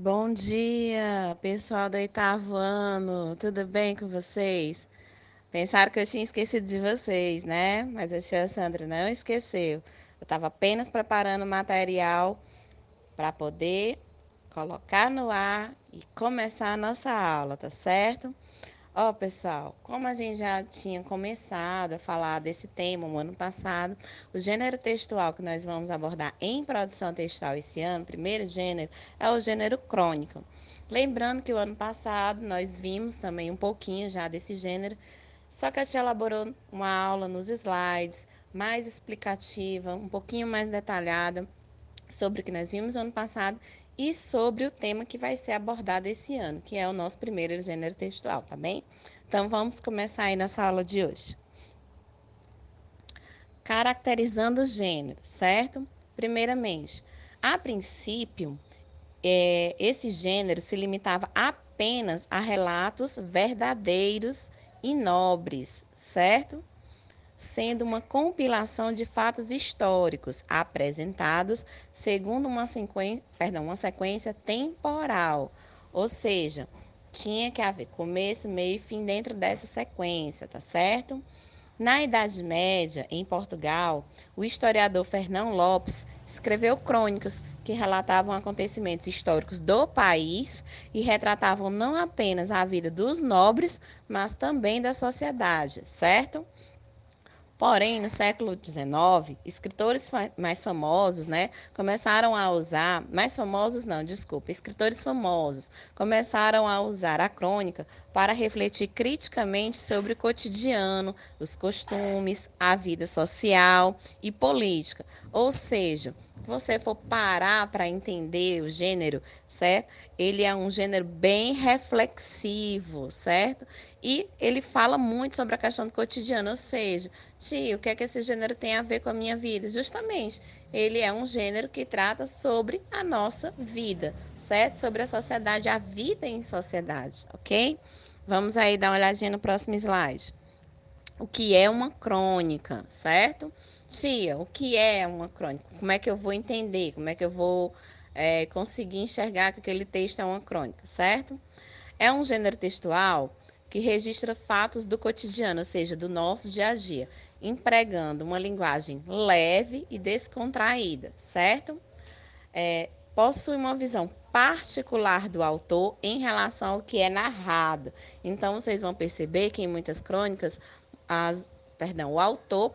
Bom dia, pessoal do oitavo ano, tudo bem com vocês? Pensaram que eu tinha esquecido de vocês, né? Mas a tia Sandra não esqueceu. Eu estava apenas preparando o material para poder colocar no ar e começar a nossa aula, tá certo? Ó, pessoal, como a gente já tinha começado a falar desse tema no ano passado, o gênero textual que nós vamos abordar em produção textual esse ano, o primeiro gênero, é o gênero crônica. Lembrando que o ano passado nós vimos também um pouquinho já desse gênero, só que a gente elaborou uma aula nos slides mais explicativa, um pouquinho mais detalhada sobre o que nós vimos no ano passado e sobre o tema que vai ser abordado esse ano, que é o nosso primeiro gênero textual, tá bem? Então vamos começar aí nessa aula de hoje. Caracterizando o gênero, certo? Primeiramente, a princípio, esse gênero se limitava apenas a relatos verdadeiros e nobres, certo? Sendo uma compilação de fatos históricos apresentados segundo uma sequência temporal, ou seja, tinha que haver começo, meio e fim dentro dessa sequência, tá certo? Na Idade Média, em Portugal, o historiador Fernão Lopes escreveu crônicas que relatavam acontecimentos históricos do país e retratavam não apenas a vida dos nobres, mas também da sociedade, certo? Porém, no século XIX, escritores mais famosos, né, começaram a usar, mais famosos não, desculpa, escritores famosos começaram a usar a crônica para refletir criticamente sobre o cotidiano, os costumes, a vida social e política. Ou seja, se você for parar para entender o gênero, certo? Ele é um gênero bem reflexivo, certo? E ele fala muito sobre a questão do cotidiano, ou seja, tia, o que é que esse gênero tem a ver com a minha vida? Justamente, ele é um gênero que trata sobre a nossa vida, certo? Sobre a sociedade, a vida em sociedade, ok? Vamos aí dar uma olhadinha no próximo slide. O que é uma crônica, certo? Tia, o que é uma crônica? Como é que eu vou entender? Como é que eu vou conseguir enxergar que aquele texto é uma crônica, certo? É um gênero textual que registra fatos do cotidiano, ou seja, do nosso dia a dia, empregando uma linguagem leve e descontraída, certo? Possui uma visão particular do autor em relação ao que é narrado. Então, vocês vão perceber que em muitas crônicas, o autor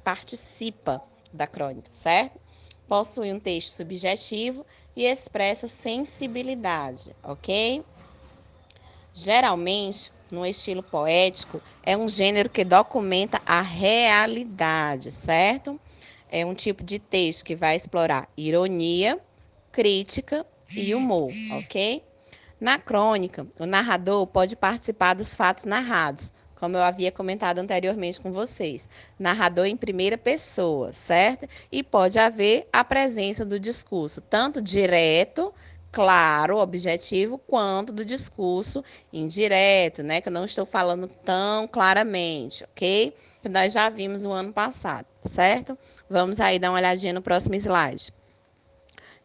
participa da crônica, certo? Possui um texto subjetivo e expressa sensibilidade, ok? Geralmente, no estilo poético, é um gênero que documenta a realidade, certo? É um tipo de texto que vai explorar ironia, crítica e humor, ok? Na crônica, o narrador pode participar dos fatos narrados, como eu havia comentado anteriormente com vocês. Narrador em primeira pessoa, certo? E pode haver a presença do discurso, tanto direto, claro, objetivo, quanto do discurso indireto, né? Que eu não estou falando tão claramente, ok? Que nós já vimos o ano passado, certo? Vamos aí dar uma olhadinha no próximo slide.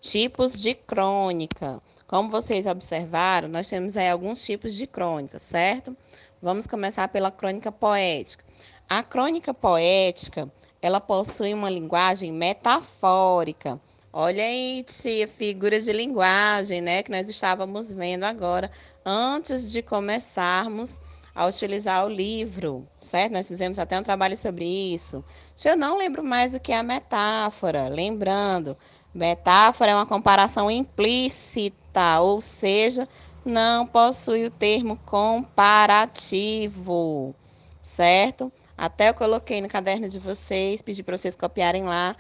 Tipos de crônica. Como vocês observaram, nós temos aí alguns tipos de crônica, certo? Vamos começar pela crônica poética. A crônica poética, ela possui uma linguagem metafórica. Olha aí, tia, figuras de linguagem, né, que nós estávamos vendo agora, antes de começarmos a utilizar o livro, certo? Nós fizemos até um trabalho sobre isso. Eu não lembro mais o que é a metáfora. Lembrando, metáfora é uma comparação implícita, ou seja, não possui o termo comparativo, certo? Até eu coloquei no caderno de vocês, pedi para vocês copiarem lá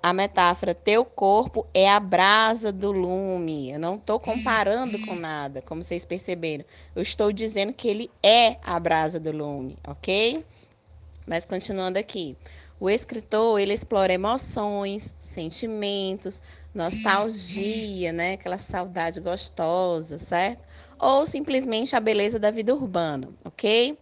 a metáfora, teu corpo é a brasa do lume. Eu não estou comparando com nada, como vocês perceberam. Eu estou dizendo que ele é a brasa do lume, ok? Mas continuando aqui, o escritor, ele explora emoções, sentimentos, nostalgia, né? Aquela saudade gostosa, certo? Ou simplesmente a beleza da vida urbana, ok?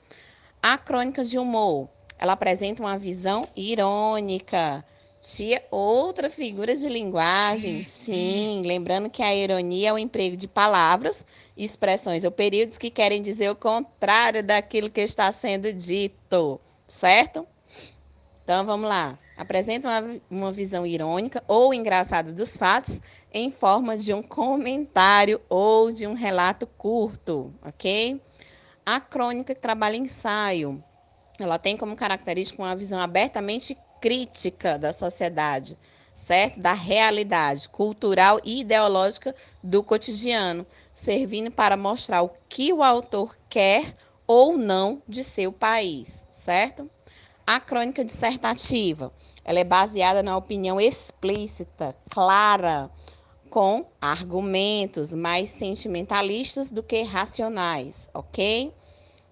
A crônica de humor, ela apresenta uma visão irônica Tia, outra figura de linguagem, sim. Lembrando que a ironia é o emprego de palavras, expressões ou períodos que querem dizer o contrário daquilo que está sendo dito, certo? Então vamos lá. Apresenta uma visão irônica ou engraçada dos fatos em forma de um comentário ou de um relato curto, ok? A crônica que trabalha ensaio. Ela tem como característica uma visão abertamente crítica da sociedade, certo? Da realidade cultural e ideológica do cotidiano, servindo para mostrar o que o autor quer ou não de seu país, certo? A crônica dissertativa, ela é baseada na opinião explícita, clara, com argumentos mais sentimentalistas do que racionais, ok?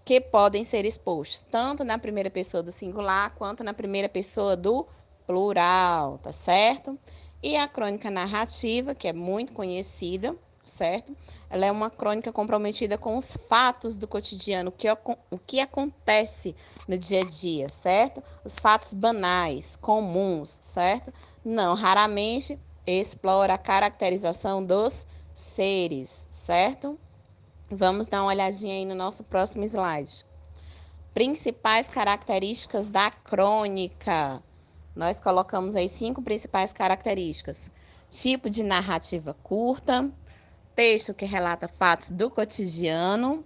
Que podem ser expostos tanto na primeira pessoa do singular quanto na primeira pessoa do plural, tá certo? E a crônica narrativa, que é muito conhecida, certo? Ela é uma crônica comprometida com os fatos do cotidiano, o que acontece no dia a dia, certo? Os fatos banais, comuns, certo? Não, raramente explora a caracterização dos seres, certo? Vamos dar uma olhadinha aí no nosso próximo slide. Principais características da crônica. Nós colocamos aí 5 principais características. Tipo de narrativa curta, texto que relata fatos do cotidiano.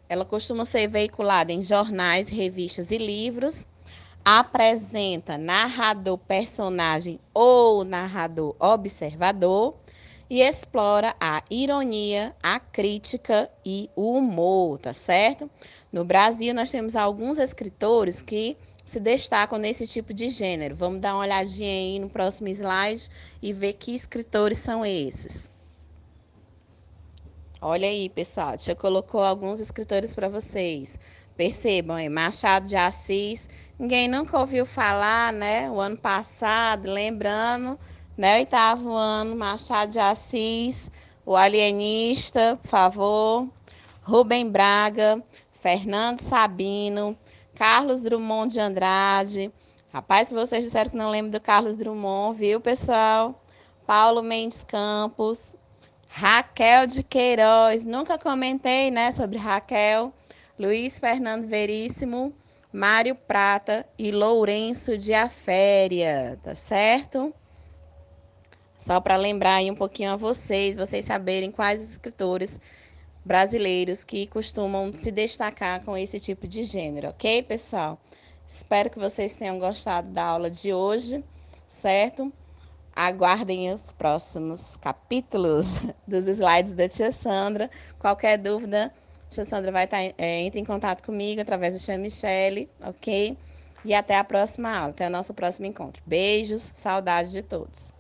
Ela costuma ser veiculada em jornais, revistas e livros. Apresenta narrador personagem ou narrador observador e explora a ironia, a crítica e o humor, tá certo? No Brasil, nós temos alguns escritores que se destacam nesse tipo de gênero. Vamos dar uma olhadinha aí no próximo slide e ver que escritores são esses. Olha aí, pessoal, já colocou alguns escritores para vocês. Percebam aí, Machado de Assis, ninguém nunca ouviu falar, né? O ano passado, lembrando, né? Oitavo ano, Machado de Assis, o alienista, por favor. Rubem Braga, Fernando Sabino, Carlos Drummond de Andrade. Rapaz, se vocês disseram que não lembram do Carlos Drummond, viu, pessoal? Paulo Mendes Campos, Raquel de Queiroz, nunca comentei, né, sobre Raquel. Luiz Fernando Veríssimo, Mário Prata e Lourenço de Aféria, tá certo? Só para lembrar aí um pouquinho a vocês saberem quais escritores brasileiros que costumam se destacar com esse tipo de gênero, ok, pessoal? Espero que vocês tenham gostado da aula de hoje, certo? Aguardem os próximos capítulos dos slides da tia Sandra. Qualquer dúvida, a tia Sandra vai estar, entre em contato comigo através da tia Michele, ok? E até a próxima aula, até o nosso próximo encontro. Beijos, saudades de todos.